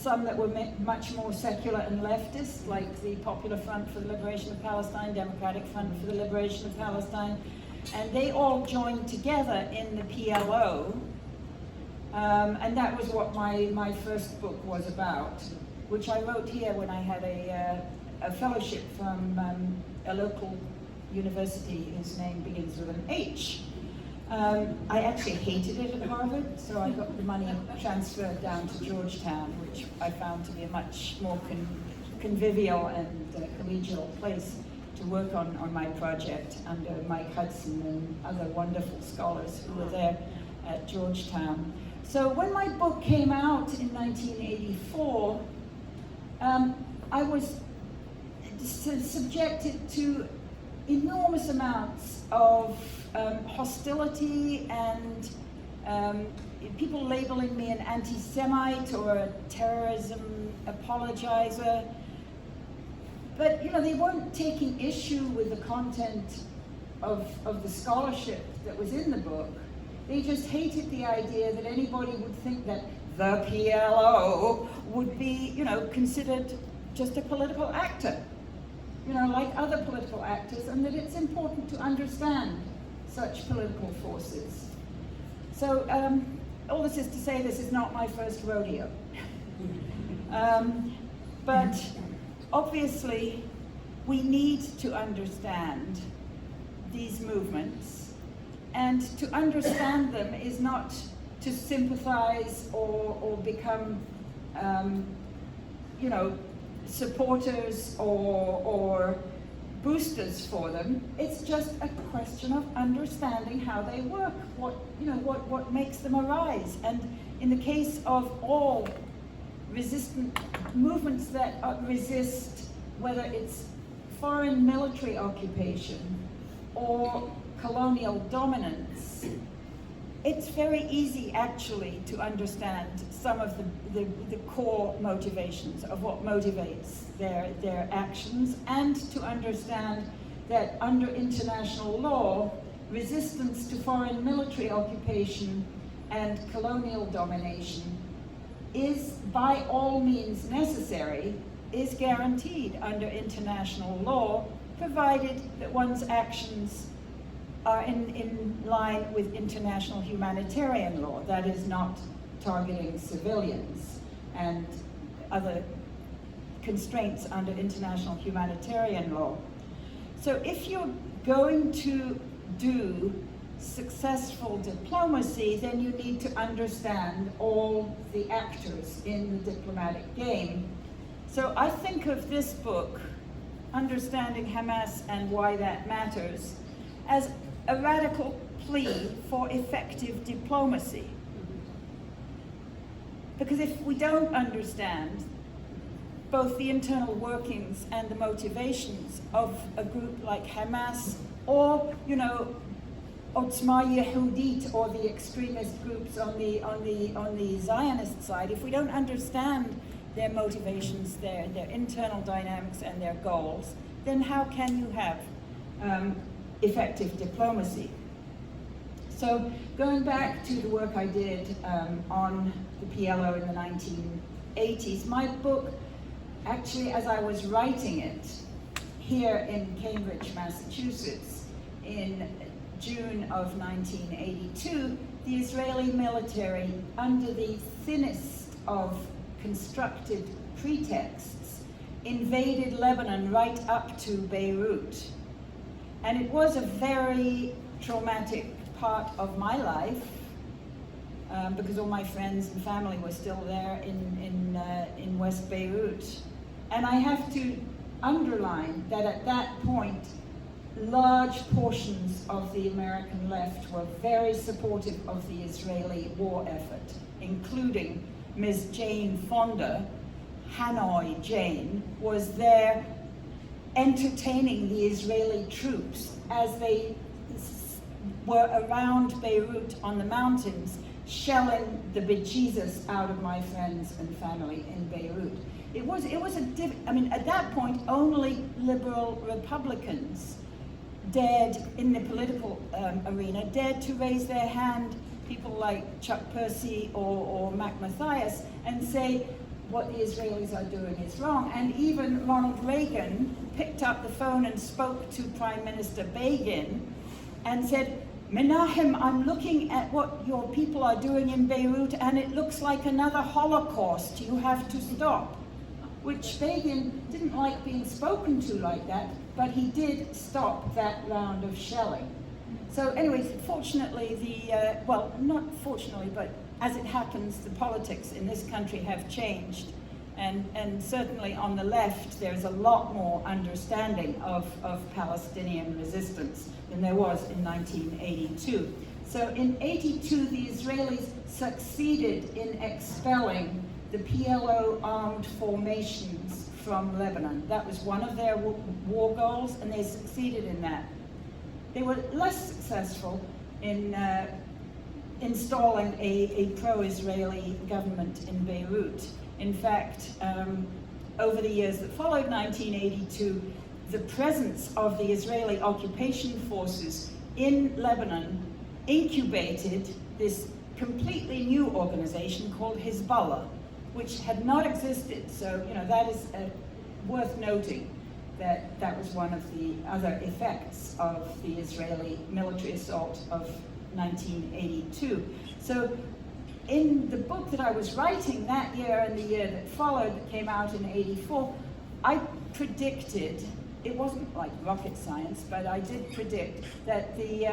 some that were much more secular and leftist, like the Popular Front for the Liberation of Palestine, Democratic Front for the Liberation of Palestine, and they all joined together in the PLO, and that was what my first book was about, which I wrote here when I had a fellowship from a local university whose name begins with an H. I actually hated it at Harvard, so I got the money transferred down to Georgetown, which I found to be a much more convivial and collegial place to work on my project under Mike Hudson and other wonderful scholars who were there at Georgetown. So when my book came out in 1984, I was subjected to enormous amounts of hostility and people labeling me an anti-Semite or a terrorism apologizer. But they weren't taking issue with the content of the scholarship that was in the book. They just hated the idea that anybody would think that the PLO would be, considered just a political actor, like other political actors, and that it's important to understand such political forces. So all this is to say, this is not my first rodeo. But obviously, we need to understand these movements, and to understand them is not to sympathize or become, supporters or boosters for them. It's just a question of understanding how they work, what makes them arise. And in the case of all resistant movements that resist, whether it's foreign military occupation or colonial dominance, it's very easy actually to understand some of the core motivations of what motivates their actions, and to understand that under international law, resistance to foreign military occupation and colonial domination is by all means necessary, is guaranteed under international law, provided that one's actions are in line with international humanitarian law, that is not targeting civilians and other constraints under international humanitarian law. So if you're going to do successful diplomacy, then you need to understand all the actors in the diplomatic game. So I think of this book, Understanding Hamas and Why That Matters, as a radical plea for effective diplomacy. Because if we don't understand both the internal workings and the motivations of a group like Hamas, or Otzma Yehudit, or the extremist groups on the Zionist side, if we don't understand their motivations, their internal dynamics and their goals, then how can you have effective diplomacy? So going back to the work I did on the PLO in the 1980s, my book, actually as I was writing it here in Cambridge, Massachusetts, in June of 1982, the Israeli military, under the thinnest of constructed pretexts, invaded Lebanon right up to Beirut. And it was a very traumatic part of my life, because all my friends and family were still there in West Beirut. And I have to underline that at that point, large portions of the American left were very supportive of the Israeli war effort, including Ms. Jane Fonda. Hanoi Jane was there entertaining the Israeli troops as they were around Beirut on the mountains, shelling the bejesus out of my friends and family in Beirut. At that point, only liberal Republicans dared, in the political arena, dared to raise their hand, people like Chuck Percy or Mac Mathias, and say, what the Israelis are doing is wrong. And even Ronald Reagan picked up the phone and spoke to Prime Minister Begin and said, Menachem, I'm looking at what your people are doing in Beirut and it looks like another Holocaust. You have to stop. Which Begin didn't like being spoken to like that, but he did stop that round of shelling. So anyways, fortunately, well, not fortunately, but as it happens, the politics in this country have changed. And certainly on the left, there's a lot more understanding of Palestinian resistance than there was in 1982. So in 82, the Israelis succeeded in expelling the PLO armed formations from Lebanon. That was one of their war goals, and they succeeded in that. They were less successful in installing a pro-Israeli government in Beirut. In fact, over the years that followed 1982, the presence of the Israeli occupation forces in Lebanon incubated this completely new organization called Hezbollah, which had not existed. So, you know, that is worth noting that that was one of the other effects of the Israeli military assault of 1982. So in the book that I was writing that year and the year that followed, that came out in 84, I predicted, it wasn't like rocket science, but I did predict that the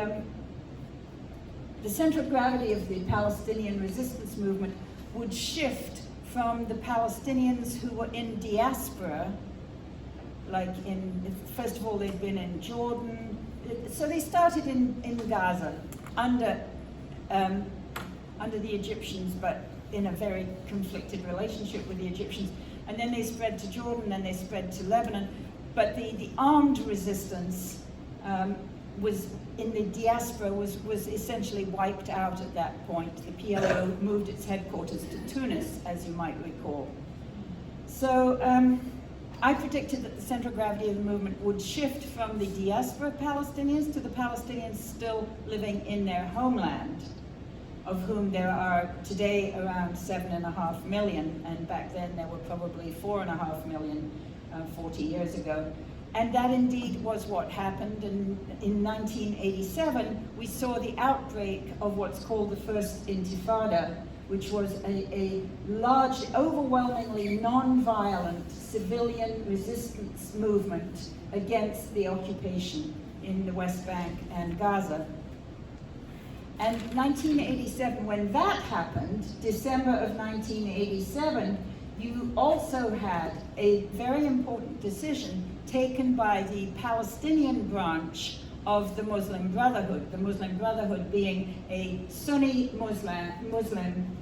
center of gravity of the Palestinian resistance movement would shift from the Palestinians who were in diaspora, like first of all, they'd been in Jordan. So they started in Gaza under the Egyptians, but in a very conflicted relationship with the Egyptians. And then they spread to Jordan, then they spread to Lebanon. But the armed resistance was in the diaspora was essentially wiped out at that point. The PLO moved its headquarters to Tunis, as you might recall. So I predicted that the center of gravity of the movement would shift from the diaspora Palestinians to the Palestinians still living in their homeland, of whom there are today around 7.5 million, and back then there were probably 4.5 million 40 years ago. And that indeed was what happened. And in 1987, we saw the outbreak of what's called the First Intifada, which was a large, overwhelmingly non-violent civilian resistance movement against the occupation in the West Bank and Gaza. And 1987, when that happened, December of 1987, you also had a very important decision taken by the Palestinian branch of the Muslim Brotherhood. The Muslim Brotherhood being a Sunni Muslim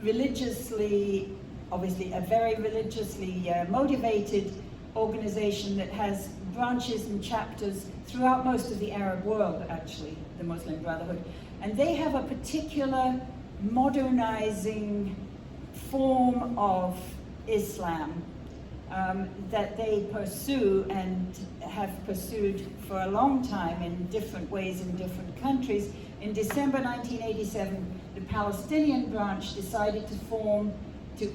religiously, obviously a very religiously motivated organization that has branches and chapters throughout most of the Arab world, actually, the Muslim Brotherhood. And they have a particular modernizing form of Islam that they pursue and have pursued for a long time in different ways in different countries. In December 1987, the Palestinian branch decided to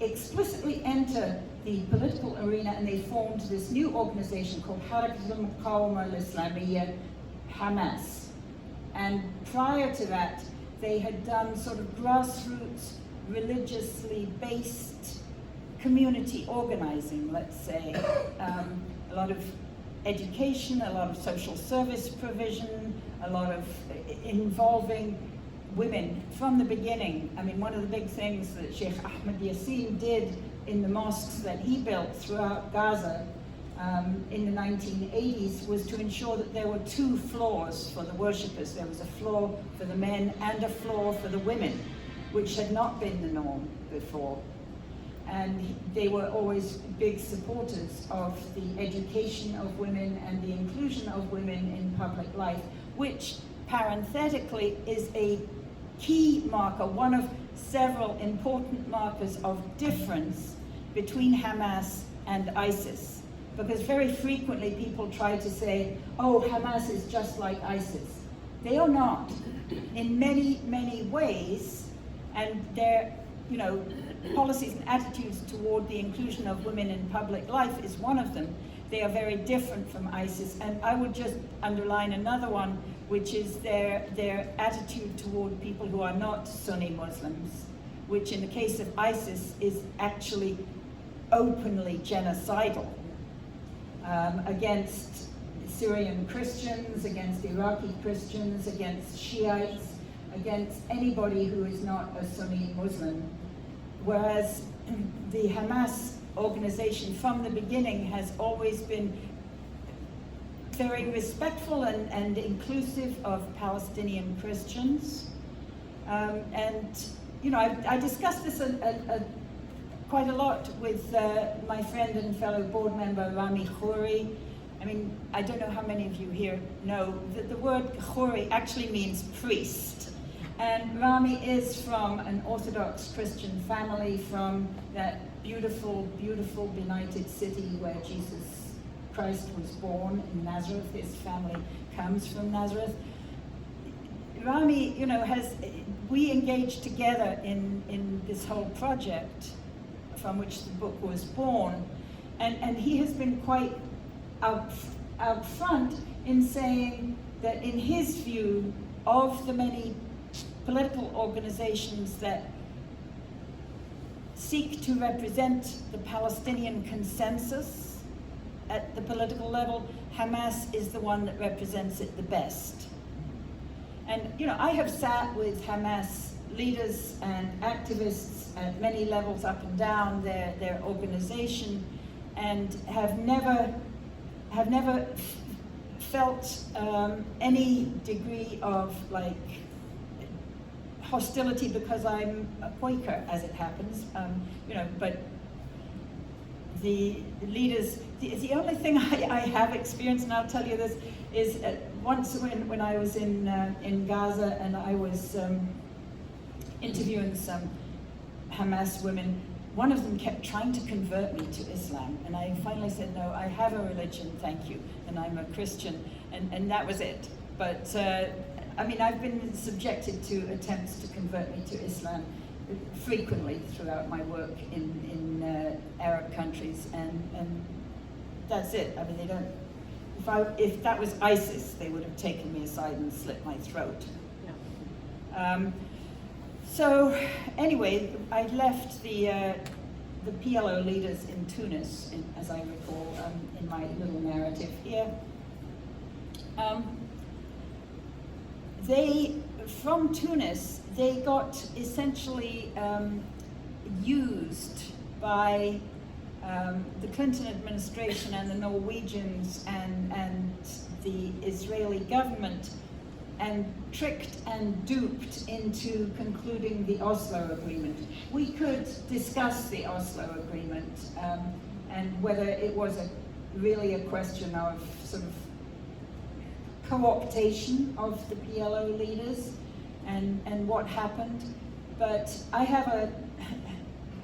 explicitly enter the political arena, and they formed this new organization called Harakat al-Muqawama al-Islamiyya, Hamas. And prior to that, they had done sort of grassroots, religiously based community organizing, let's say, a lot of education, a lot of social service provision, a lot of involving women from the beginning. I mean, one of the big things that Sheikh Ahmed Yassin did in the mosques that he built throughout Gaza in the 1980s was to ensure that there were 2 floors for the worshippers. There was a floor for the men and a floor for the women, which had not been the norm before. And they were always big supporters of the education of women and the inclusion of women in public life, which parenthetically is a key marker, one of several important markers of difference between Hamas and ISIS. Because very frequently people try to say, oh, Hamas is just like ISIS. They are not in many, many ways, and their you know, policies and attitudes toward the inclusion of women in public life is one of them. They are very different from ISIS. And I would just underline another one, which is their attitude toward people who are not Sunni Muslims, which in the case of ISIS is actually openly genocidal against Syrian Christians, against Iraqi Christians, against Shiites, against anybody who is not a Sunni Muslim. Whereas the Hamas organization from the beginning has always been very respectful and inclusive of Palestinian Christians. And you know, I discussed this quite a lot with my friend and fellow board member Rami Khouri. I mean, I don't know how many of you here know that the word Khouri actually means priest. And Rami is from an Orthodox Christian family from that beautiful, beautiful benighted city where Jesus Christ was born, in Nazareth. His family comes from Nazareth. Rami, you know, we engaged together in this whole project from which the book was born. And he has been quite out front in saying that in his view of the many political organizations that seek to represent the Palestinian consensus at the political level, Hamas is the one that represents it the best. And you know, I have sat with Hamas leaders and activists at many levels up and down their organization, and have never felt any degree of like hostility because I'm a Quaker, as it happens, you know, but the leaders, the only thing I have experienced, and I'll tell you this, is once when I was in Gaza and I was interviewing some Hamas women, one of them kept trying to convert me to Islam, and I finally said, no, I have a religion, thank you, and I'm a Christian, and that was it. But I mean, I've been subjected to attempts to convert me to Islam frequently throughout my work in Arab countries, and that's it. I mean, they don't. If that was ISIS, they would have taken me aside and slit my throat. Yeah. So anyway, I left the PLO leaders in Tunis, as I recall, in my little narrative here. From Tunis, they got essentially used by the Clinton administration and the Norwegians and the Israeli government, and tricked and duped into concluding the Oslo Agreement. We could discuss the Oslo Agreement and whether it was really a question of sort of co-optation of the PLO leaders and what happened. But I have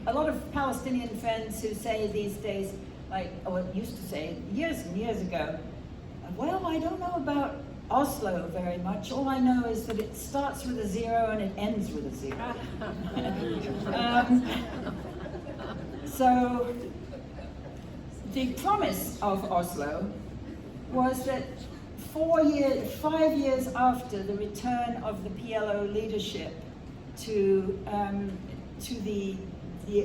a lot of Palestinian friends who say these days, like, or used to say years and years ago, well, I don't know about Oslo very much. All I know is that it starts with a 0 and it ends with a 0. So the promise of Oslo was that 5 years after the return of the PLO leadership to the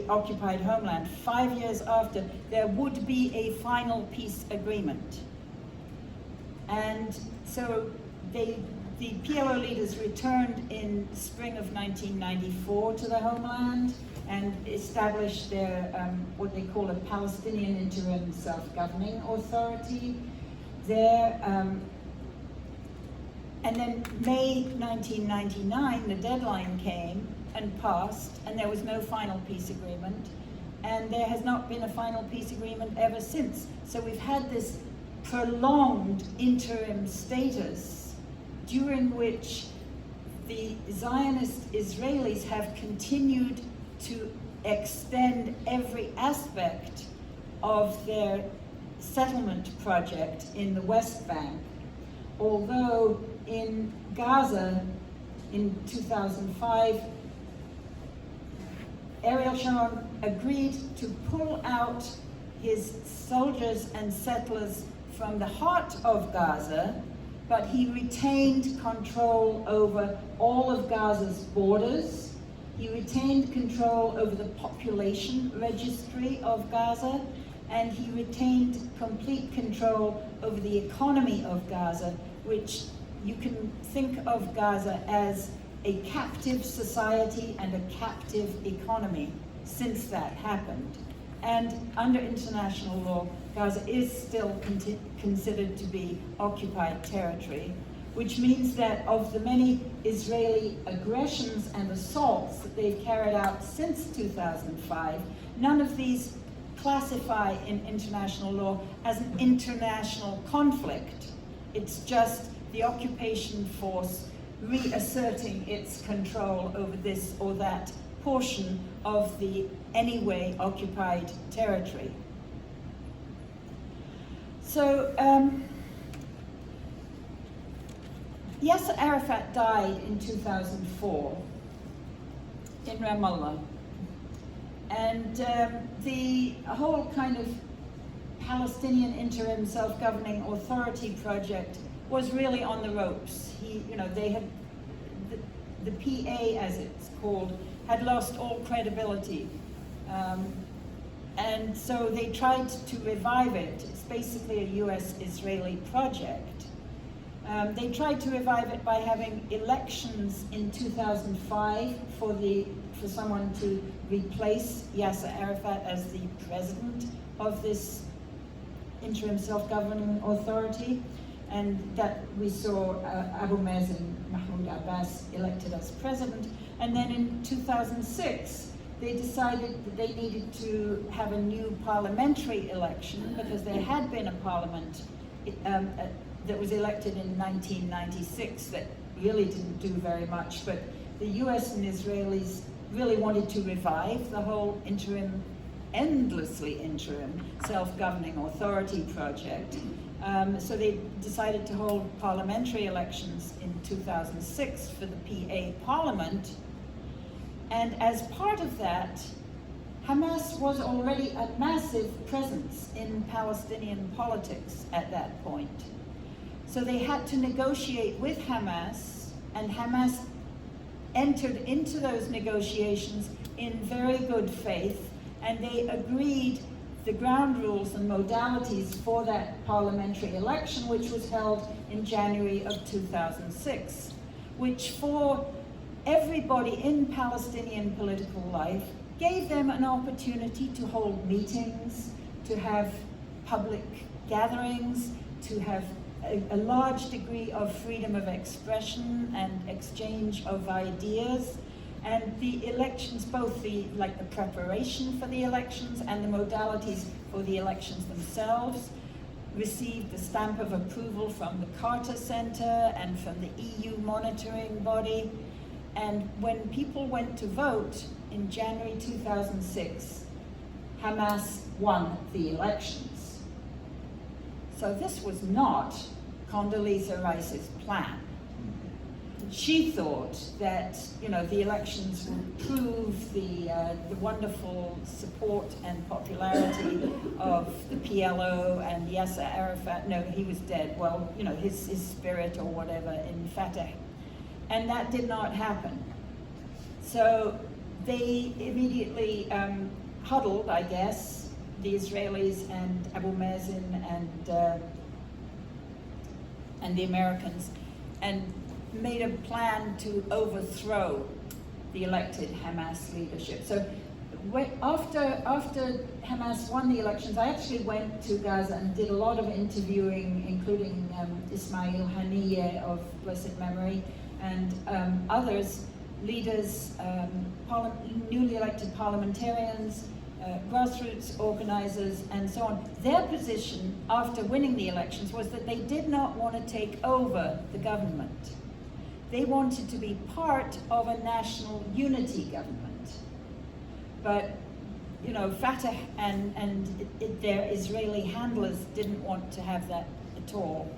occupied homeland, 5 years after, there would be a final peace agreement. And so the PLO leaders returned in spring of 1994 to the homeland and established their, what they call a Palestinian Interim Self-Governing Authority there. And then May 1999, the deadline came and passed, and there was no final peace agreement. And there has not been a final peace agreement ever since. So we've had this prolonged interim status during which the Zionist Israelis have continued to extend every aspect of their settlement project in the West Bank. Although in Gaza in 2005, Ariel Sharon agreed to pull out his soldiers and settlers from the heart of Gaza, but he retained control over all of Gaza's borders. He retained control over the population registry of Gaza, and he retained complete control over the economy of Gaza, which you can think of Gaza as a captive society and a captive economy since that happened. And under international law, Gaza is still considered to be occupied territory, which means that of the many Israeli aggressions and assaults that they've carried out since 2005, none of these classify in international law as an international conflict. It's just the occupation force reasserting its control over this or that portion of the anyway occupied territory. So Yasser Arafat died in 2004 in Ramallah, and the whole kind of Palestinian interim self-governing authority project was really on the ropes. They had the PA, as it's called, had lost all credibility, and so they tried to revive it. It's basically a U.S.-Israeli project. They tried to revive it by having elections in 2005 for someone to replace Yasser Arafat as the president of this interim self-governing authority, and that we saw Abu Mazen Mahmoud Abbas elected as president. And then in 2006, they decided that they needed to have a new parliamentary election because there had been a parliament that was elected in 1996 that really didn't do very much, but the US and Israelis really wanted to revive the whole endlessly interim self-governing authority project. So they decided to hold parliamentary elections in 2006 for the PA parliament. And as part of that, Hamas was already a massive presence in Palestinian politics at that point. So they had to negotiate with Hamas, and Hamas entered into those negotiations in very good faith, and they agreed the ground rules and modalities for that parliamentary election, which was held in January of 2006, which for everybody in Palestinian political life gave them an opportunity to hold meetings, to have public gatherings, to have a large degree of freedom of expression and exchange of ideas. And the elections, both the preparation for the elections and the modalities for the elections themselves, received the stamp of approval from the Carter Center and from the EU monitoring body. And when people went to vote in January 2006, Hamas won the elections. So this was not Condoleezza Rice's plan. She thought that the elections would prove the wonderful support and popularity of the PLO and Yasser Arafat. No, he was dead. Well, his spirit or whatever in Fatah, and that did not happen. So they immediately huddled, I guess, the Israelis and Abu Mazen and the Americans, and made a plan to overthrow the elected Hamas leadership. So after Hamas won the elections, I actually went to Gaza and did a lot of interviewing, including Ismail Haniyeh of blessed memory, and others, leaders, newly elected parliamentarians, grassroots organizers, and so on. Their position after winning the elections was that they did not want to take over the government. They wanted to be part of a national unity government. But, Fatah and their Israeli handlers didn't want to have that at all.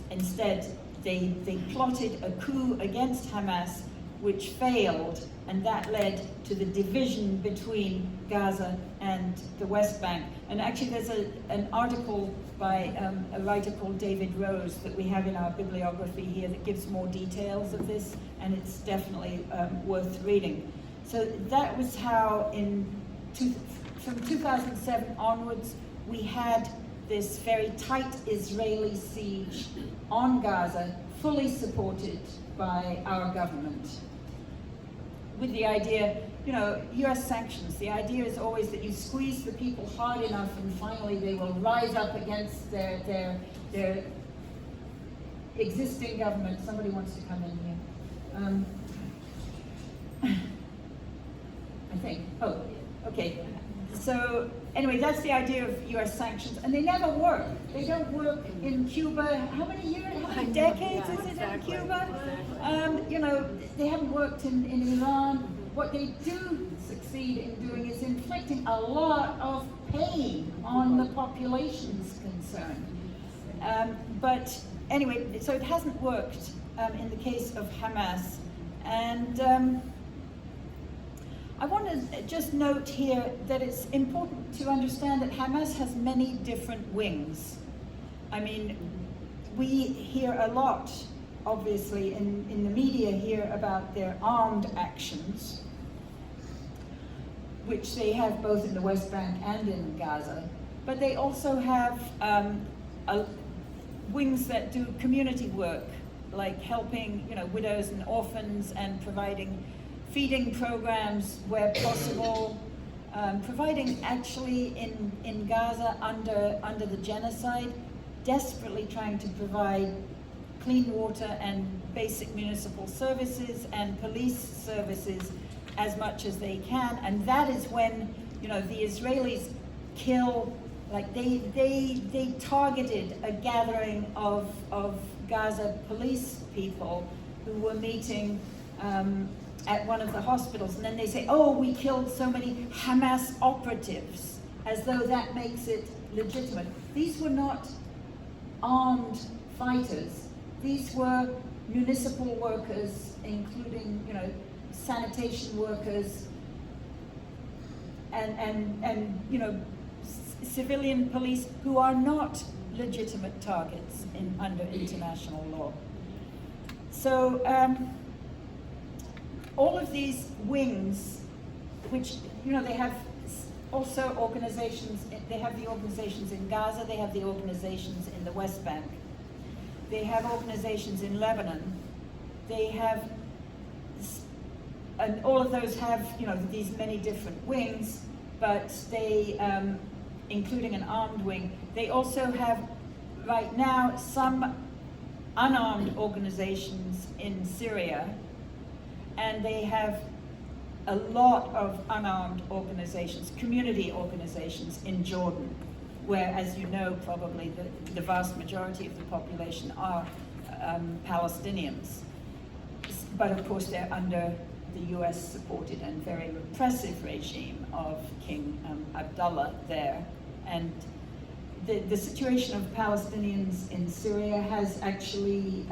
Instead, they plotted a coup against Hamas which failed, and that led to the division between Gaza and the West Bank. And actually there's an article by a writer called David Rose that we have in our bibliography here that gives more details of this, and it's definitely worth reading. So that was how from 2007 onwards, we had this very tight Israeli siege on Gaza, fully supported by our government, with the idea, you know, US sanctions, the idea is always that you squeeze the people hard enough and finally they will rise up against their existing government. Somebody wants to come in here. I think, oh, okay. So anyway, that's the idea of US sanctions, and they never work. They don't work in Cuba. How many years, how many decades is it in Cuba? You know, they haven't worked in Iran. What they do succeed in doing is inflicting a lot of pain on the populations concerned. But anyway, so it hasn't worked in the case of Hamas. And I want to just note here that it's important to understand that Hamas has many different wings. I mean, we hear a lot, obviously, in the media here about their armed actions, which they have both in the West Bank and in Gaza, but they also have wings that do community work, like helping, you know, widows and orphans and providing feeding programs where possible, providing actually in Gaza under the genocide, desperately trying to provide clean water and basic municipal services and police services as much as they can. And that is when, you know, the Israelis kill, like they targeted a gathering of Gaza police people who were meeting at one of the hospitals, and then they say, oh, we killed so many Hamas operatives, as though that makes it legitimate. These were not armed fighters. These were municipal workers, including, you know, sanitation workers and you know, civilian police who are not legitimate targets under international law. So all of these wings, which, you know, they have also organizations, they have the organizations in Gaza, they have the organizations in the West Bank, they have organizations in Lebanon, they have, and all of those have, you know, these many different wings, but they, including an armed wing, they also have right now some unarmed organizations in Syria, and they have a lot of unarmed organizations, community organizations in Jordan, where, as you know, probably the vast majority of the population are Palestinians. But of course, they're under the US-supported and very repressive regime of King Abdullah there. And the situation of Palestinians in Syria has actually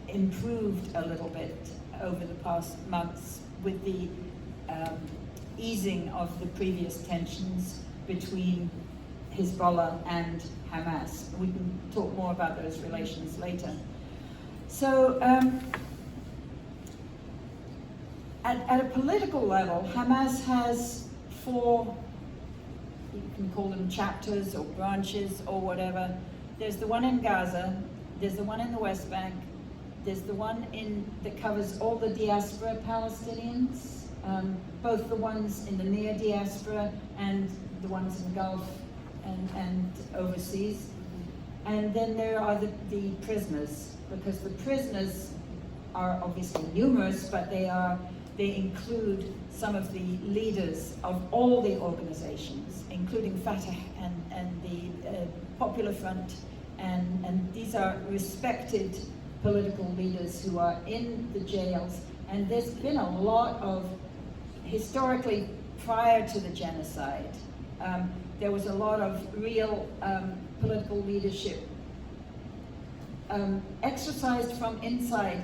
improved a little bit over the past months with the easing of the previous tensions between Hezbollah and Hamas. We can talk more about those relations later. So at a political level, Hamas has 4, you can call them chapters or branches or whatever. There's the one in Gaza, there's the one in the West Bank, there's the one that covers all the diaspora Palestinians, both the ones in the near diaspora and the ones in the Gulf and overseas. And then there are the prisoners, because the prisoners are obviously numerous, but they include some of the leaders of all the organizations, including Fatah and the Popular Front, and these are respected political leaders who are in the jails. And there's been a lot of, historically, prior to the genocide, there was a lot of real political leadership exercised from inside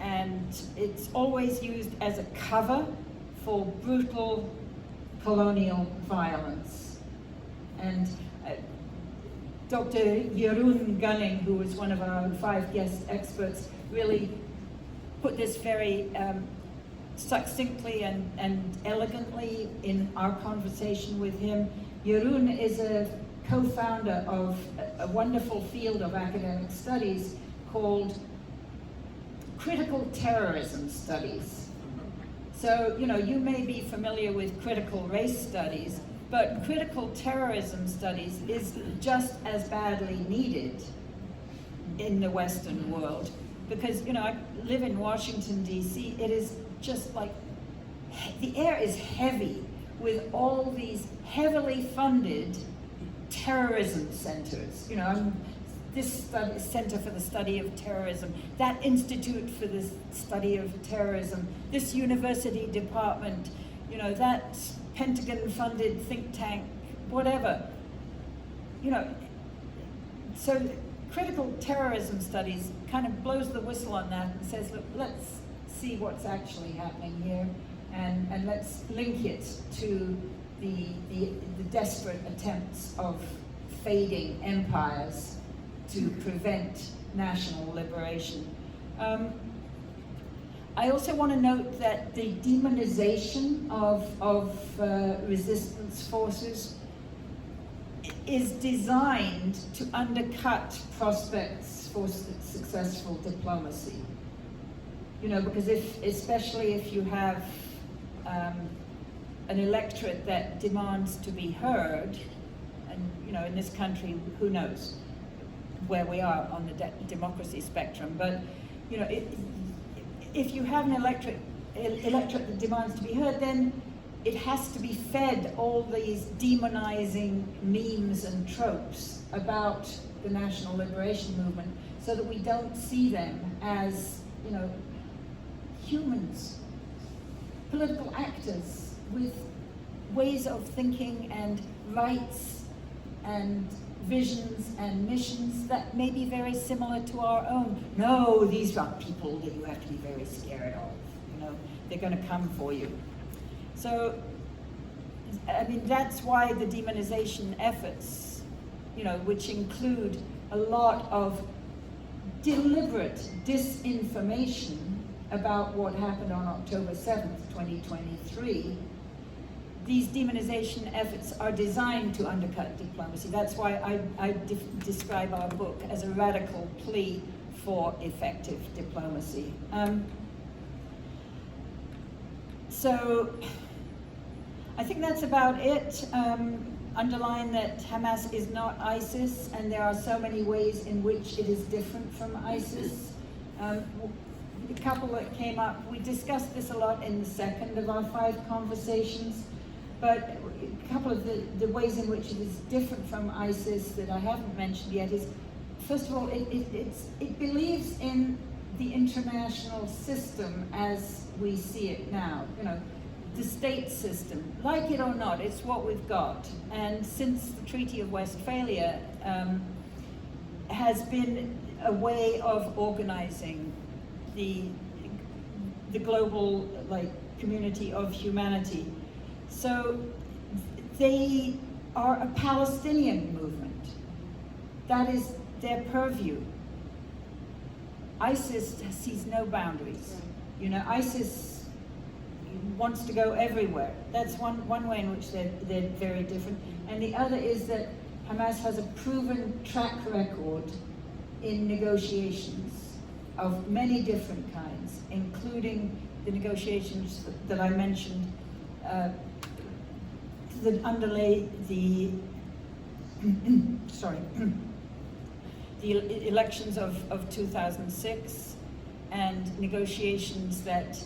and it's always used as a cover for brutal colonial violence. And Dr. Jeroen Gunning, who was one of our 5 guest experts, really put this very succinctly and elegantly in our conversation with him. Jeroen is a co-founder of a wonderful field of academic studies called critical terrorism studies. So, you know, you may be familiar with critical race studies, but critical terrorism studies is just as badly needed in the Western world. Because, you know, I live in Washington, D.C., it is just like, the air is heavy with all these heavily funded terrorism centers. You know, this Center for the Study of Terrorism, that Institute for the Study of Terrorism, this university department, you know, that Pentagon-funded think tank, whatever. You know, so critical terrorism studies kind of blows the whistle on that and says, look, let's see what's actually happening here, and let's link it to the desperate attempts of fading empires to prevent national liberation. I also want to note that the demonization of resistance forces is designed to undercut prospects for successful diplomacy. You know, because especially if you have an electorate that demands to be heard, and you know, in this country, who knows where we are on the democracy spectrum, but you know, if you have an electorate that demands to be heard, then it has to be fed all these demonizing memes and tropes about the national liberation movement, so that we don't see them as, you know, humans, political actors with ways of thinking and rights and visions and missions that may be very similar to our own. No, these are people that you have to be very scared of. You know, they're going to come for you. So, I mean, that's why the demonization efforts, you know, which include a lot of deliberate disinformation about what happened on October 7th, 2023, these demonization efforts are designed to undercut diplomacy. That's why I describe our book as a radical plea for effective diplomacy. So I think that's about it. Underline that Hamas is not ISIS, and there are so many ways in which it is different from ISIS. A couple that came up, we discussed this a lot in the second of our 5 conversations, but a couple of the ways in which it is different from ISIS that I haven't mentioned yet is, first of all, it believes in the international system as we see it now. You know, the state system, like it or not, it's what we've got. And since the Treaty of Westphalia has been a way of organizing the global community of humanity. So they are a Palestinian movement. That is their purview. ISIS sees no boundaries. You know, ISIS wants to go everywhere. That's one way in which they're very different. And the other is that Hamas has a proven track record in negotiations of many different kinds, including the negotiations that I mentioned that underlay the the elections of 2006, and negotiations that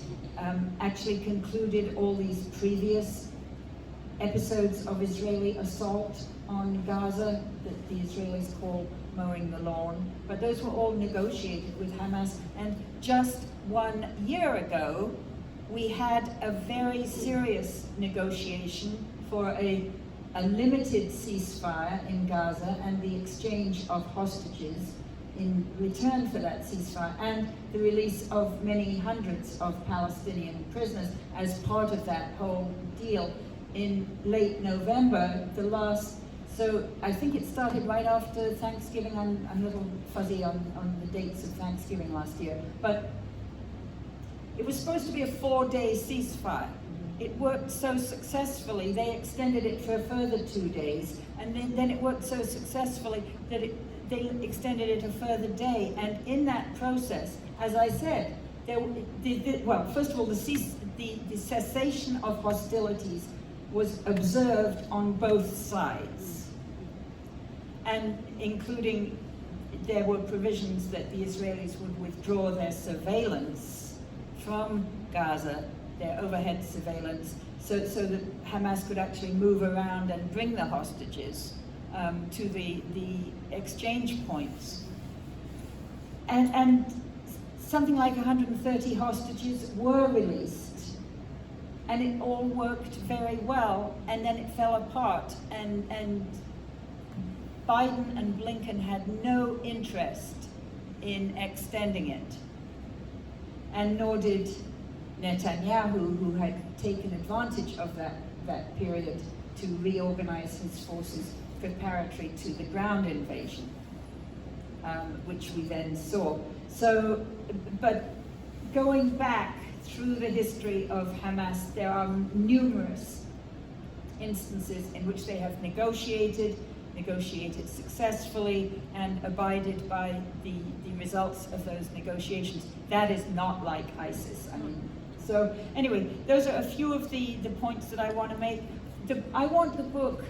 actually concluded all these previous episodes of Israeli assault on Gaza that the Israelis call mowing the lawn. But those were all negotiated with Hamas. And just 1 year ago, we had a very serious negotiation for a limited ceasefire in Gaza and the exchange of hostages in return for that ceasefire, and the release of many hundreds of Palestinian prisoners as part of that whole deal in late November, so I think it started right after Thanksgiving. I'm a little fuzzy on the dates of Thanksgiving last year, but it was supposed to be a 4-day ceasefire. It worked so successfully, they extended it for a further 2 days, and then it worked so successfully that they extended it a further day. And in that process, as I said, well, first of all, the cessation of hostilities was observed on both sides, and including there were provisions that the Israelis would withdraw their surveillance from Gaza, their overhead surveillance, so that Hamas could actually move around and bring the hostages to the exchange points. And something like 130 hostages were released, and it all worked very well, and then it fell apart, and Biden and Blinken had no interest in extending it, and nor did Netanyahu, who had taken advantage of that period to reorganize his forces preparatory to the ground invasion, which we then saw. So, but going back through the history of Hamas, there are numerous instances in which they have negotiated successfully, and abided by the results of those negotiations. That is not like ISIS. I mean, so anyway, those are a few of the points that I want to make. I want the book,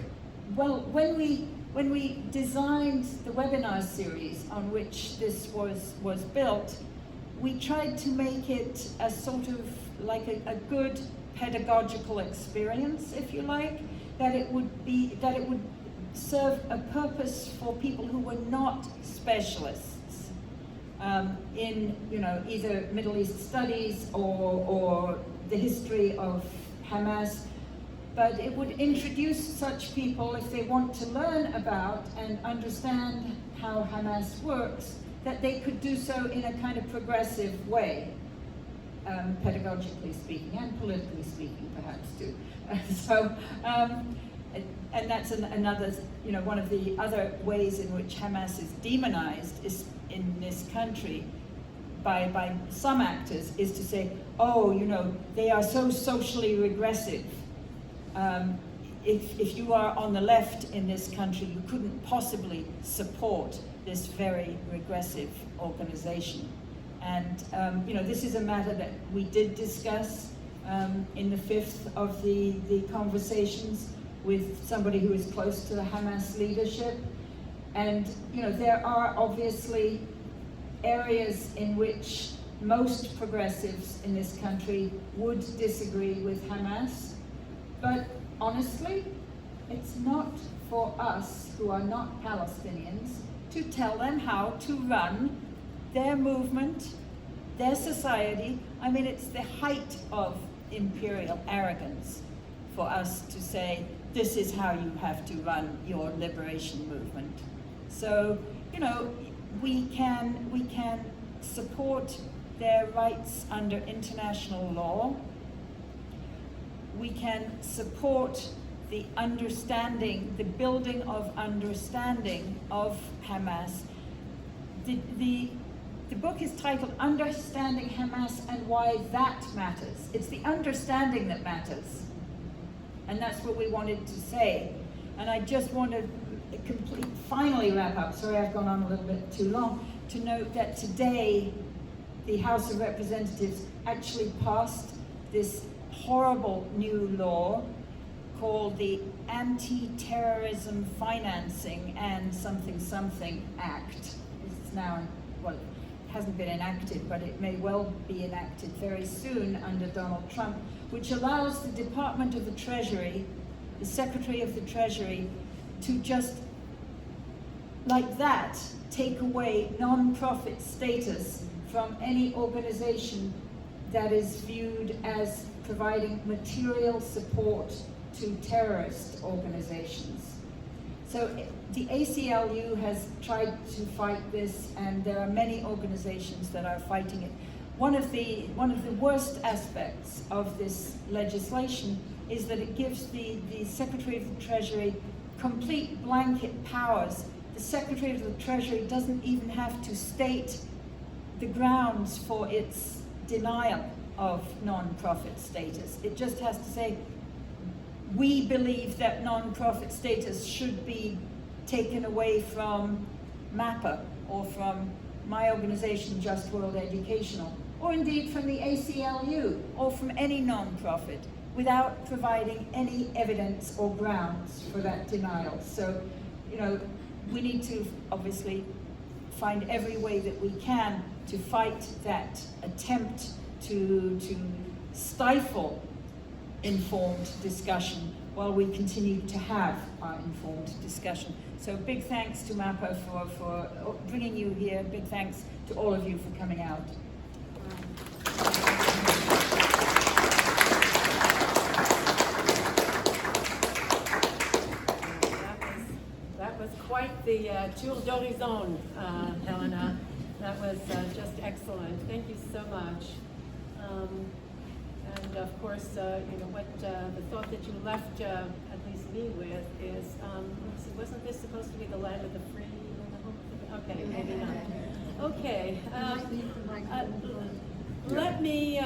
well, when we designed the webinar series on which this was built, we tried to make it a sort of like a good pedagogical experience, if you like, that it would serve a purpose for people who were not specialists in, either Middle East studies or the history of Hamas, but it would introduce such people, if they want to learn about and understand how Hamas works, that they could do so in a kind of progressive way, pedagogically speaking, and politically speaking perhaps too. And that's another, one of the other ways in which Hamas is demonized is in this country by some actors, is to say, they are so socially regressive. If you are on the left in this country, you couldn't possibly support this very regressive organization. And this is a matter that we did discuss in the fifth of the conversations with somebody who is close to the Hamas leadership. And there are obviously areas in which most progressives in this country would disagree with Hamas, but honestly, it's not for us who are not Palestinians to tell them how to run their movement, their society. I mean, it's the height of imperial arrogance for us to say, this is how you have to run your liberation movement. So, we can support their rights under international law. We can support the understanding, the building of understanding of Hamas. The book is titled Understanding Hamas and Why That Matters. It's the understanding that matters. And that's what we wanted to say. And I just want to finally wrap up, sorry I've gone on a little bit too long, to note that today the House of Representatives actually passed this horrible new law called the Anti-Terrorism Financing and Something Act. It's now, it hasn't been enacted, but it may well be enacted very soon under Donald Trump, which allows the Department of the Treasury, the Secretary of the Treasury, to just like that take away non-profit status from any organization that is viewed as providing material support to terrorist organizations. So the ACLU has tried to fight this, and there are many organizations that are fighting it. One of the worst aspects of this legislation is that it gives the Secretary of the Treasury complete blanket powers. The Secretary of the Treasury doesn't even have to state the grounds for its denial of non-profit status. It just has to say, we believe that non-profit status should be taken away from MAPA or from my organization, Just World Educational, or indeed from the ACLU or from any non-profit, without providing any evidence or grounds for that denial. So, you know, we need to obviously find every way that we can to fight that attempt to stifle informed discussion while we continue to have our informed discussion. So big thanks to MAPA for bringing you here. Big thanks to all of you for coming out. That was quite the tour d'horizon, Helena. That was just excellent. Thank you so much. And of course, you know what the thought that you left, at least me with, is wasn't this supposed to be the land of the free and the home? Okay, maybe not. Okay, let me.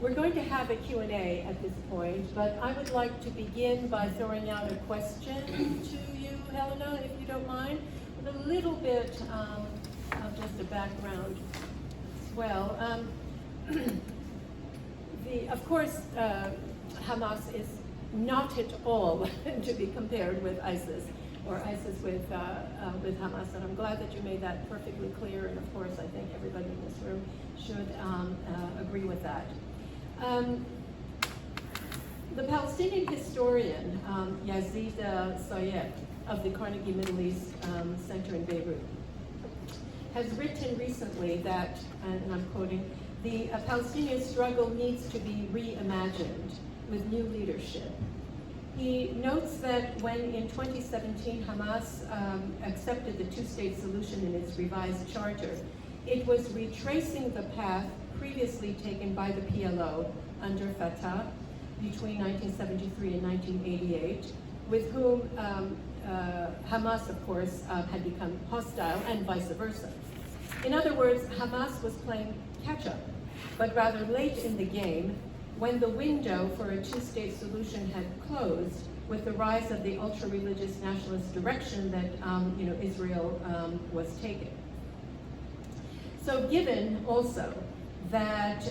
We're going to have a Q&A at this point, but I would like to begin by throwing out a question to you, Helena, if you don't mind, with a little bit of just a background as well. Of course, Hamas is not at all to be compared with ISIS, or ISIS with Hamas, and I'm glad that you made that perfectly clear, and of course I think everybody in this room should agree with that. The Palestinian historian Yazida Sayed of the Carnegie Middle East Center in Beirut has written recently that, and I'm quoting, the Palestinian struggle needs to be reimagined with new leadership. He notes that when in 2017 Hamas accepted the two-state solution in its revised charter, it was retracing the path previously taken by the PLO under Fatah between 1973 and 1988, with whom Hamas, of course, had become hostile, and vice versa. In other words, Hamas was playing catch-up, but rather late in the game, when the window for a two-state solution had closed with the rise of the ultra-religious nationalist direction that Israel was taking. So given also that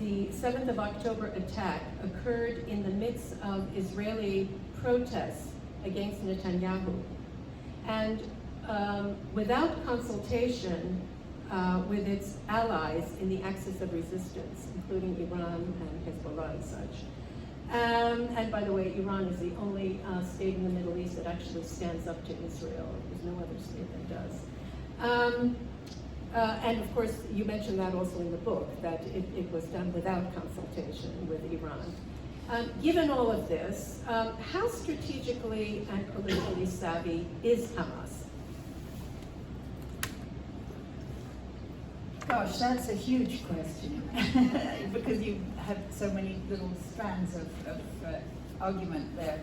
the 7th of October attack occurred in the midst of Israeli protests against Netanyahu, and without consultation with its allies in the axis of resistance, including Iran and Hezbollah and such. And by the way, Iran is the only state in the Middle East that actually stands up to Israel. There's no other state that does. And of course, you mentioned that also in the book, that it was done without consultation with Iran. Given all of this, how strategically and politically savvy is Hamas? Gosh, that's a huge question because you have so many little strands of argument there.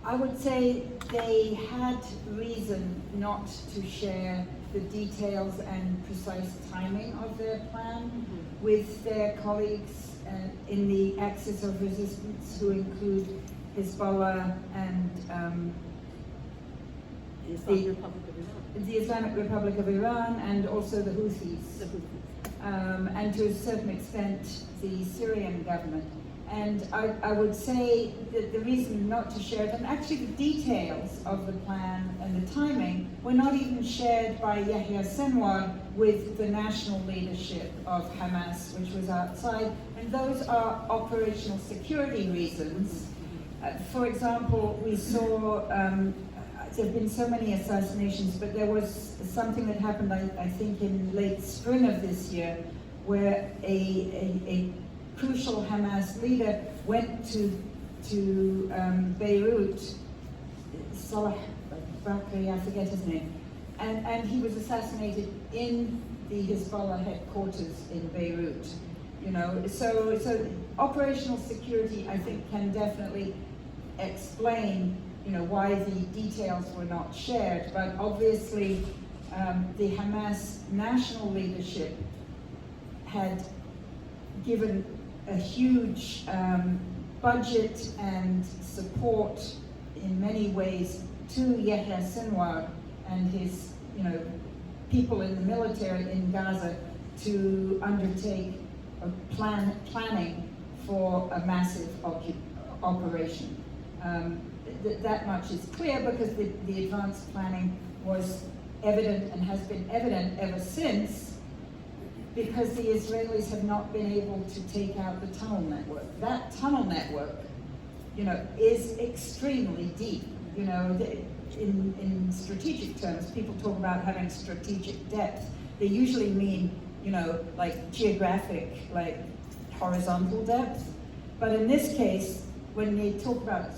I would say they had reason not to share the details and precise timing of their plan with their colleagues in the axis of resistance, who include Hezbollah and the Islamic Republic of Iran, and also the Houthis, and to a certain extent the Syrian government. And I would say that the reason not to share it, and actually the details of the plan and the timing, were not even shared by Yahya Sinwar with the national leadership of Hamas, which was outside, and those are operational security reasons. For example, we saw there have been so many assassinations, but there was something that happened, I think, in late spring of this year, where a crucial Hamas leader went to Beirut, Salah Bakri, I forget his name, and he was assassinated in the Hezbollah headquarters in Beirut. You know, so operational security, I think, can definitely explain, you know, why the details were not shared. But obviously, the Hamas national leadership had given a huge budget and support in many ways to Yahya Sinwar and his, you know, people in the military in Gaza to undertake planning for a massive operation. That much is clear because the advanced planning was evident and has been evident ever since, because the Israelis have not been able to take out the tunnel network. That tunnel network, you know, is extremely deep. You know, in strategic terms, people talk about having strategic depth. They usually mean, you know, like geographic, like horizontal depth. But in this case, when they talk about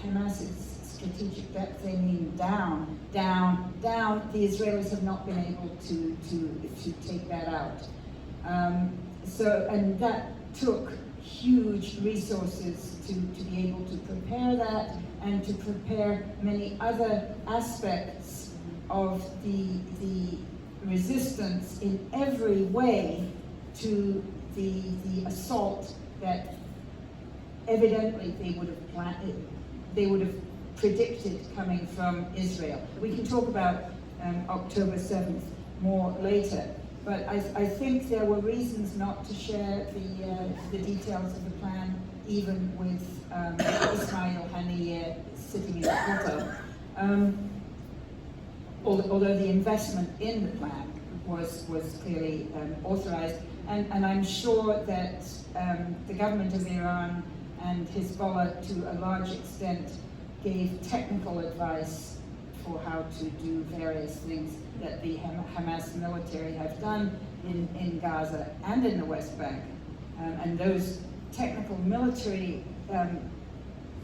Hamas's strategitic depth, they mean down, down, down. The Israelis have not been able to take that out. And that took huge resources to be able to prepare that and to prepare many other aspects of the resistance in every way to the assault that evidently they would have predicted coming from Israel. We can talk about October 7th more later, but I think there were reasons not to share the details of the plan, even with Ismail Haniyeh sitting in the Kotel. Although the investment in the plan was clearly authorized, and I'm sure that the government of Iran and Hezbollah, to a large extent, gave technical advice for how to do various things that the Hamas military have done in Gaza and in the West Bank. And those technical military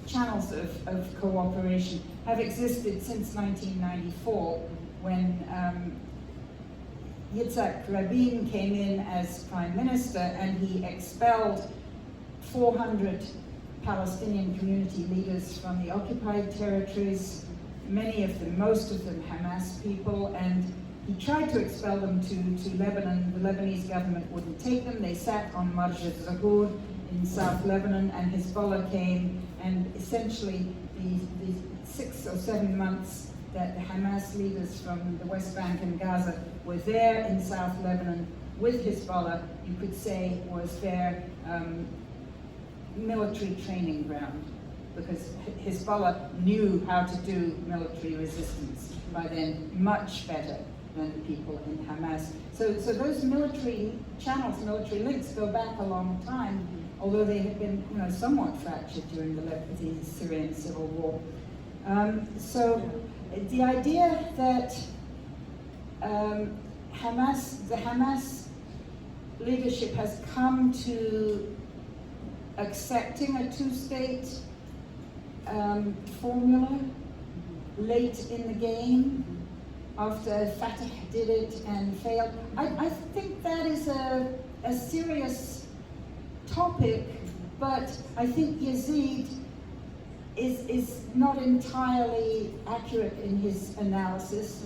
channels of cooperation have existed since 1994, when Yitzhak Rabin came in as prime minister, and he expelled 400 Palestinian community leaders from the occupied territories, most of them Hamas people, and he tried to expel them to Lebanon. The Lebanese government wouldn't take them. They sat on Marj al-Zaghur in South Lebanon, and Hezbollah came, and essentially the 6 or 7 months that the Hamas leaders from the West Bank and Gaza were there in South Lebanon with Hezbollah, you could say was their military training ground, because Hezbollah knew how to do military resistance by then much better than the people in Hamas. So those military channels, military links go back a long time, although they had been, you know, somewhat fractured during the Syrian civil war. So the idea that the Hamas leadership has come to accepting a two-state formula late in the game, after Fatah did it and failed, I think that is a serious topic, but I think Yazid is not entirely accurate in his analysis.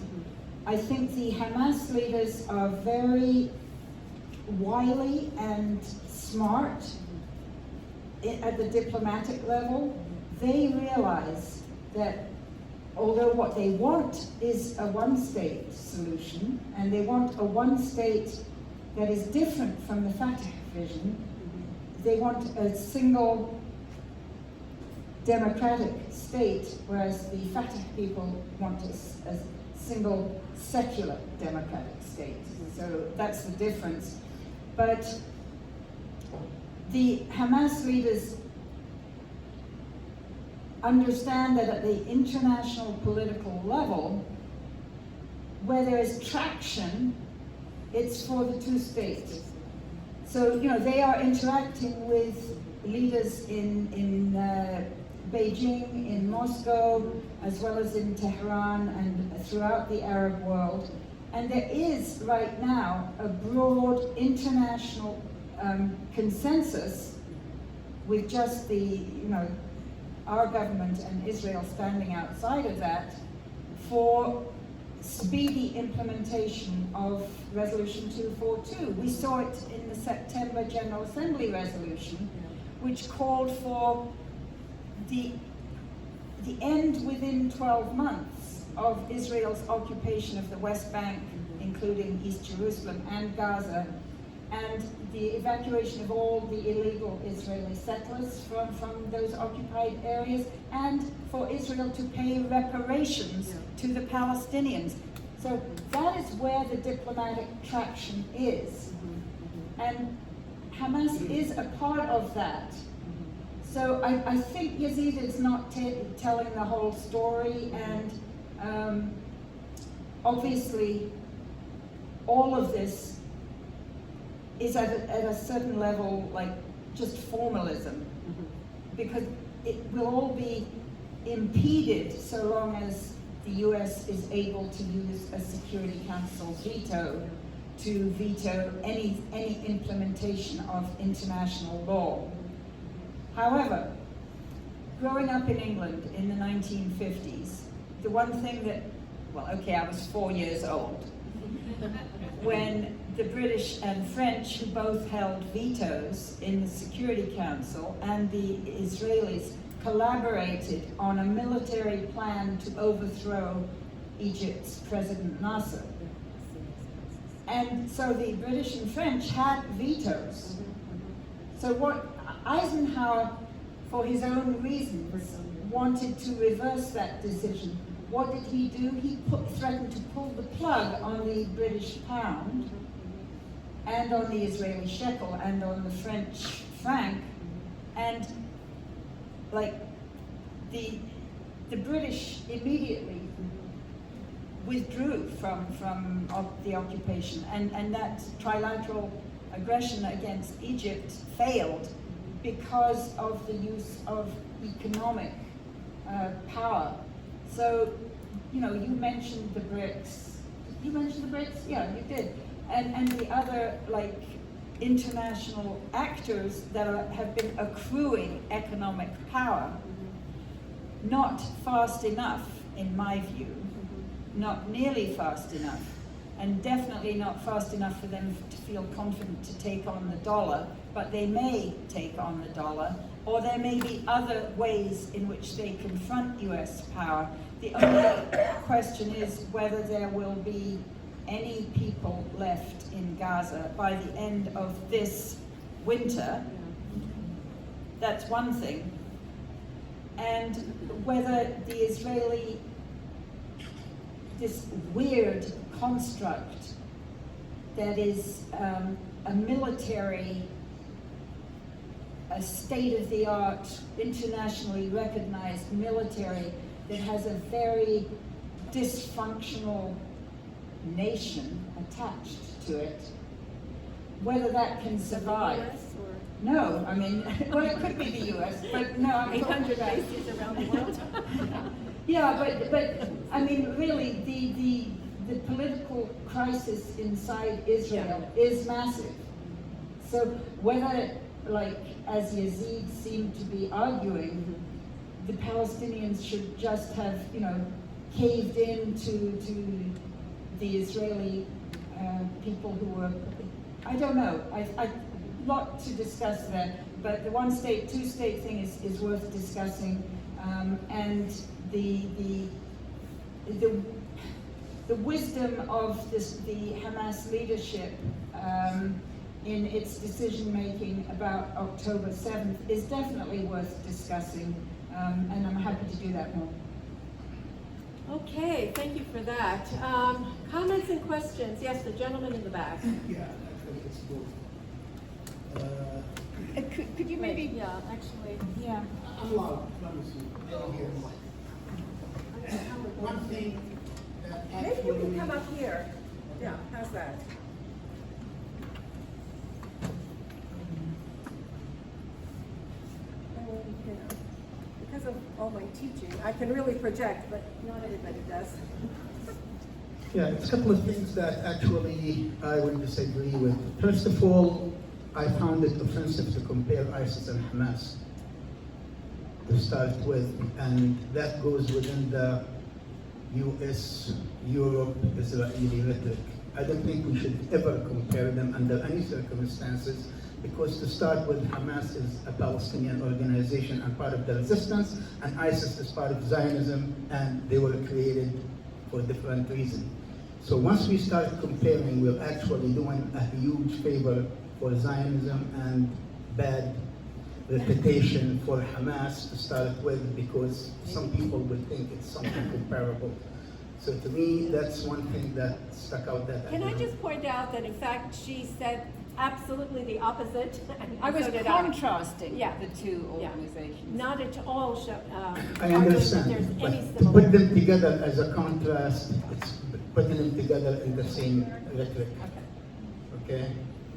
I think the Hamas leaders are very wily and smart at the diplomatic level. They realize that although what they want is a one-state solution, and they want a one-state that is different from the Fatah vision, they want a single democratic state, whereas the Fatah people want a single secular democratic state. So that's the difference. But the Hamas leaders understand that at the international political level, where there is traction, it's for the two states. So, you know, they are interacting with leaders in Beijing, in Moscow, as well as in Tehran and throughout the Arab world. And there is right now a broad international consensus, with just our government and Israel standing outside of that, for speedy implementation of Resolution 242. We saw it in the September General Assembly resolution, which called for the end within 12 months of Israel's occupation of the West Bank, including East Jerusalem and Gaza, and the evacuation of all the illegal Israeli settlers from those occupied areas, and for Israel to pay reparations to the Palestinians. So that is where the diplomatic traction is. And Hamas is a part of that. So I think Yazid is not telling the whole story, and obviously all of this is at a certain level like just formalism, because it will all be impeded so long as the US is able to use a Security Council veto to veto any implementation of international law. However, growing up in England in the 1950s, the one thing that, I was 4 years old when the British and French, who both held vetoes in the Security Council, and the Israelis collaborated on a military plan to overthrow Egypt's President Nasser. And so the British and French had vetoes. So what Eisenhower, for his own reasons, wanted to reverse that decision. What did he do? He threatened to pull the plug on the British pound, and on the Israeli shekel, and on the French franc, and the British immediately withdrew from the occupation, and that trilateral aggression against Egypt failed because of the use of economic power. So, you mentioned the BRICS. You mentioned the BRICS? Yeah, you did. And the other international actors that have been accruing economic power, not fast enough, in my view, not nearly fast enough, and definitely not fast enough for them to feel confident to take on the dollar, but they may take on the dollar, or there may be other ways in which they confront US power. The only question is whether there will be any people left in Gaza by the end of this winter. That's one thing. And whether the Israeli, this weird construct that is a military, a state-of-the-art, internationally recognized military that has a very dysfunctional nation attached to it, whether that can survive. The US or? No, I mean, well, it could be the US, but no, I'm 800 bases around the world. Yeah, but I mean, really, the political crisis inside Israel is massive. So whether, as Yazid seemed to be arguing, the Palestinians should just have, caved in to the Israeli people who were, I don't know, a lot to discuss there, but the one state, two state thing is worth discussing, and the wisdom of the Hamas leadership in its decision making about October 7th is definitely worth discussing, and I'm happy to do that more. Okay, thank you for that. Comments and questions? Yes, the gentleman in the back. Yeah, actually, it's both. Could you maybe? Yeah, actually. Yeah. I'm loud, promise you. They don't hear me. One thing that Maybe actually... you can come up here. Yeah, how's that? teaching. I can really project, but not everybody does. Yeah, it's a couple of things that actually I would disagree with. First of all, I found it offensive to compare ISIS and Hamas to start with, and that goes within the US, Europe, Israeli rhetoric. I don't think we should ever compare them under any circumstances, because to start with, Hamas is a Palestinian organization and part of the resistance, and ISIS is part of Zionism, and they were created for different reasons. So once we start comparing, we're actually doing a huge favor for Zionism and bad reputation for Hamas to start with, because some people would think it's something comparable. So to me, that's one thing that stuck out. That Can I just point out that in fact she said absolutely the opposite? And I was so did contrasting Yeah. the two Yeah. organizations. Not at all I understand, there's but any to put similarity. them together as a contrast, it's putting them together in the same rhetoric. Okay?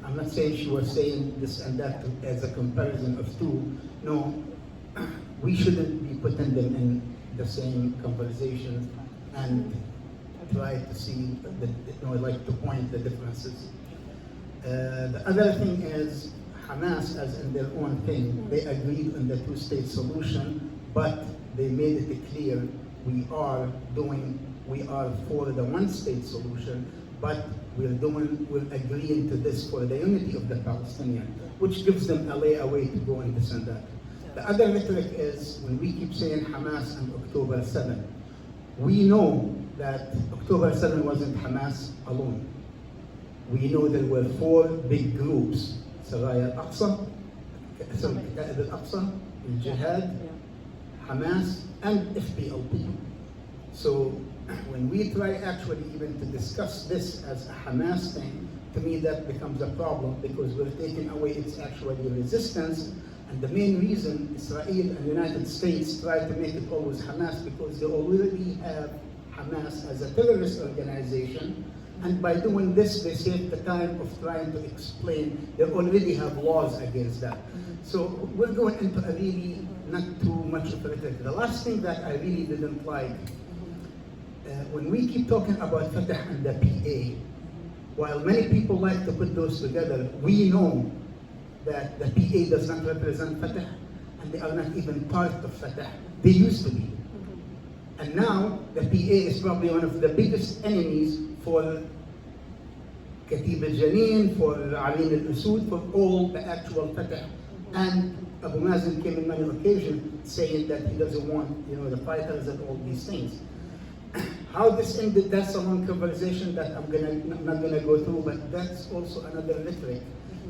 I'm not saying she was saying this and that as a comparison of two. No, we shouldn't be putting them in the same conversation and try to see, like to point the differences. The other thing is Hamas, as in their own thing, they agreed on the two-state solution, but they made it clear we are for the one-state solution, but we're agreeing to this for the unity of the Palestinian, which gives them a layaway to go and this and that. The other rhetoric is when we keep saying Hamas and October 7, we know that October 7 wasn't Hamas alone. We know there were four big groups: Saraya al-Aqsa, Kataib al-Aqsa, Al-Jihad, Hamas, and FPLP. So when we try actually even to discuss this as a Hamas thing, to me that becomes a problem, because we're taking away its actually resistance. And the main reason Israel and the United States try to make it always Hamas, because they already have Hamas as a terrorist organization. And by doing this, they save the time of trying to explain. They already have laws against that. So we're going into a really not too much of a rhetoric. The last thing that I really didn't like, when we keep talking about Fatah and the PA, while many people like to put those together, we know that the PA does not represent Fatah, and they are not even part of Fatah. They used to be. And now, the PA is probably one of the biggest enemies for Katib al-Janin, for Amin al-Usud, for all the actual Fatah. And Abu Mazen came in many occasions saying that he doesn't want, the fighters and all these things. How this ended, that's a long conversation that I'm not gonna go through, but that's also another rhetoric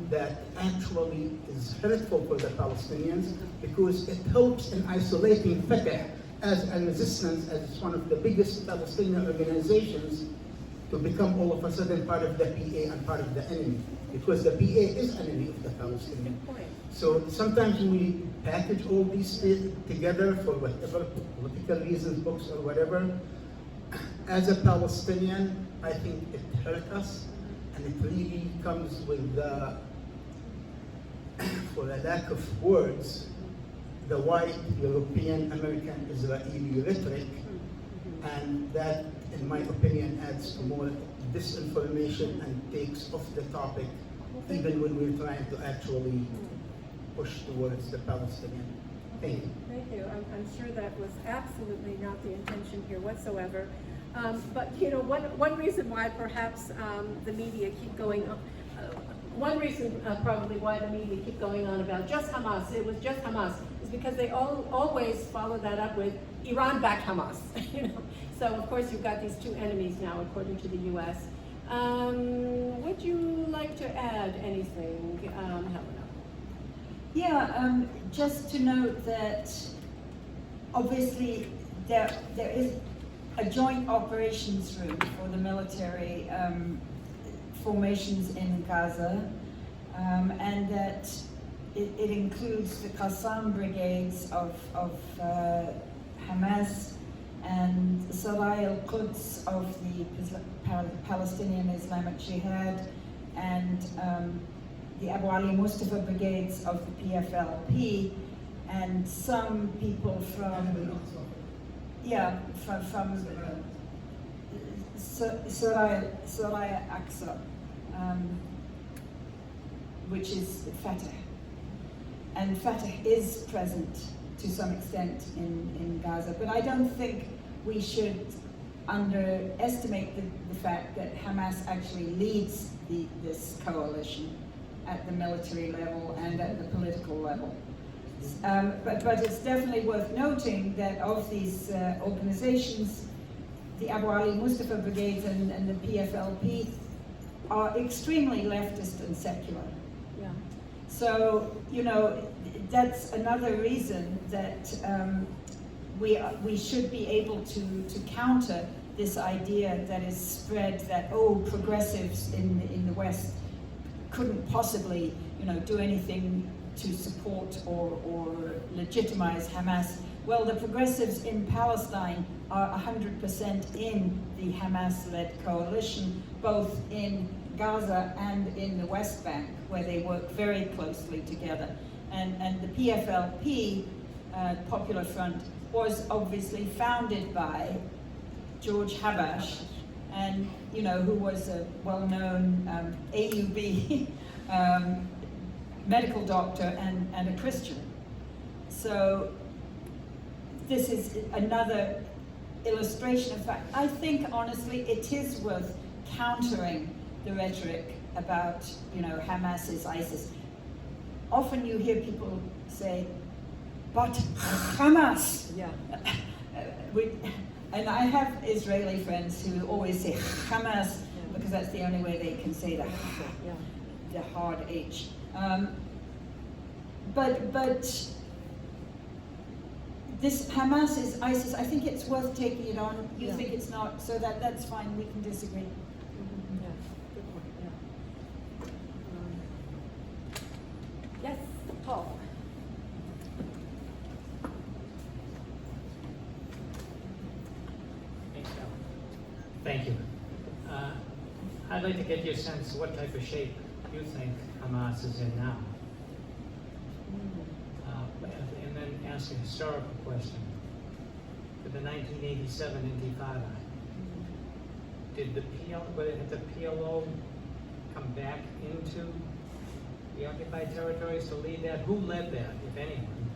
that actually is hurtful for the Palestinians, because it helps in isolating Fatah as a resistance, as one of the biggest Palestinian organizations, to become all of a sudden part of the PA and part of the enemy, because the PA is enemy of the Palestinian. So sometimes we package all these together for whatever political reasons, books or whatever. As a Palestinian, I think it hurt us, and it really comes with for a lack of words, the white European, American, Israeli rhetoric, and that, in my opinion, adds to more disinformation and takes off the topic, even when we're trying to actually push towards the Palestinian. Thank you. Thank you. I'm sure that was absolutely not the intention here whatsoever. But one reason why perhaps the media keep going on, One reason probably why the media keep going on about just Hamas, it was just Hamas, is because they always follow that up with Iran-backed Hamas. So of course you've got these two enemies now, according to the U.S. Would you like to add anything, Helena? Yeah, just to note that obviously there is a joint operations room for the military formations in Gaza, and that it includes the Qassam brigades of Hamas and Saraya al-Quds of the Palestinian Islamic Jihad, and the Abu Ali Mustafa brigades of the PFLP, and some people from Soraya Aqsa, which is Fatah. And Fatah is present to some extent in Gaza, but I don't think we should underestimate the fact that Hamas actually leads this coalition at the military level and at the political level. But it's definitely worth noting that of these organizations, the Abu Ali Mustafa Brigades and the PFLP are extremely leftist and secular. Yeah. So, you know, that's another reason that we should be able to counter this idea that is spread that, oh, progressives in the West couldn't possibly, you know, do anything to support or legitimize Hamas. Well, the progressives in Palestine are 100% in the Hamas-led coalition, both in Gaza and in the West Bank, where they work very closely together. And the PFLP, Popular Front, was obviously founded by George Habash, and you know, who was a well-known AUB medical doctor and a Christian. So this is another illustration of fact. I think honestly it is worth countering the rhetoric about, you know, Hamas is ISIS. Often you hear people say, but Hamas. Yeah. And I have Israeli friends who always say Hamas because that's the only way they can say the hard H. But this Hamas is ISIS. I think it's worth taking it on. You think it's not, so that's fine. We can disagree. Mm-hmm. Yeah. Good point. Yeah. Yes, Paul. Thank you. I'd like to get your sense what type of shape you think Hamas is in now. And then ask a historical question. For the 1987 Intifada, did the PLO come back into the occupied territories to lead that? Who led that, if anyone?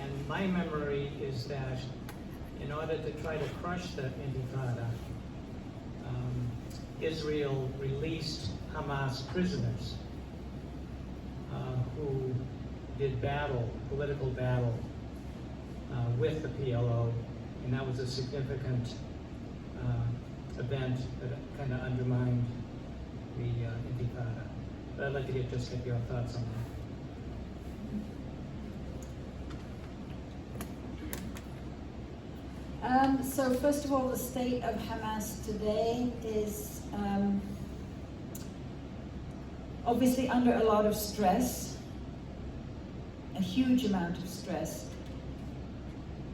And my memory is that in order to try to crush the Intifada, Israel released Hamas prisoners who did political battle with the PLO, and that was a significant event that kind of undermined the Intifada. But I'd like to get your thoughts on that. So first of all, the state of Hamas today is obviously under a lot of stress, a huge amount of stress.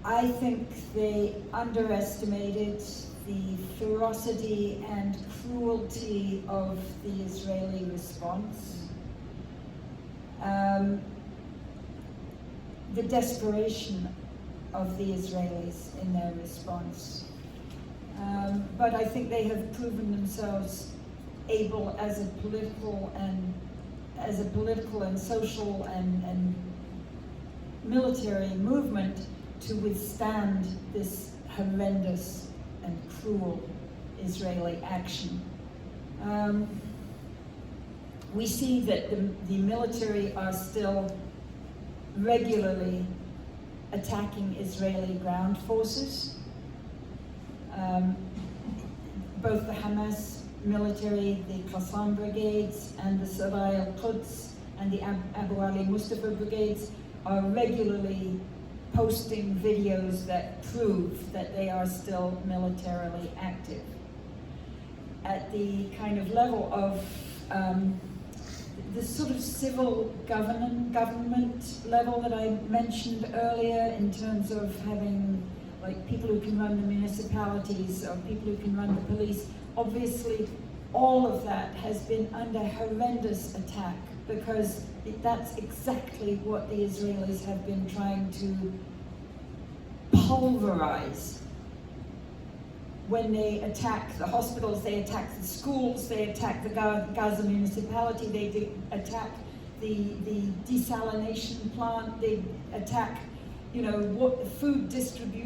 I think they underestimated the ferocity and cruelty of the Israeli response. The desperation of the Israelis in their response. But I think they have proven themselves able as a political and social and military movement to withstand this horrendous and cruel Israeli action. We see that the military are still regularly attacking Israeli ground forces. Both the Hamas military, the Qassam brigades, and the Saraya al-Quds and the Abu Ali Mustafa brigades are regularly posting videos that prove that they are still militarily active. At the kind of level of the sort of civil government level that I mentioned earlier, in terms of having like people who can run the municipalities or people who can run the police, obviously all of that has been under horrendous attack because that's exactly what the Israelis have been trying to pulverize. When they attack the hospitals, they attack the schools, they attack the Gaza municipality, they attack the desalination plant, they attack, you know, what food distribution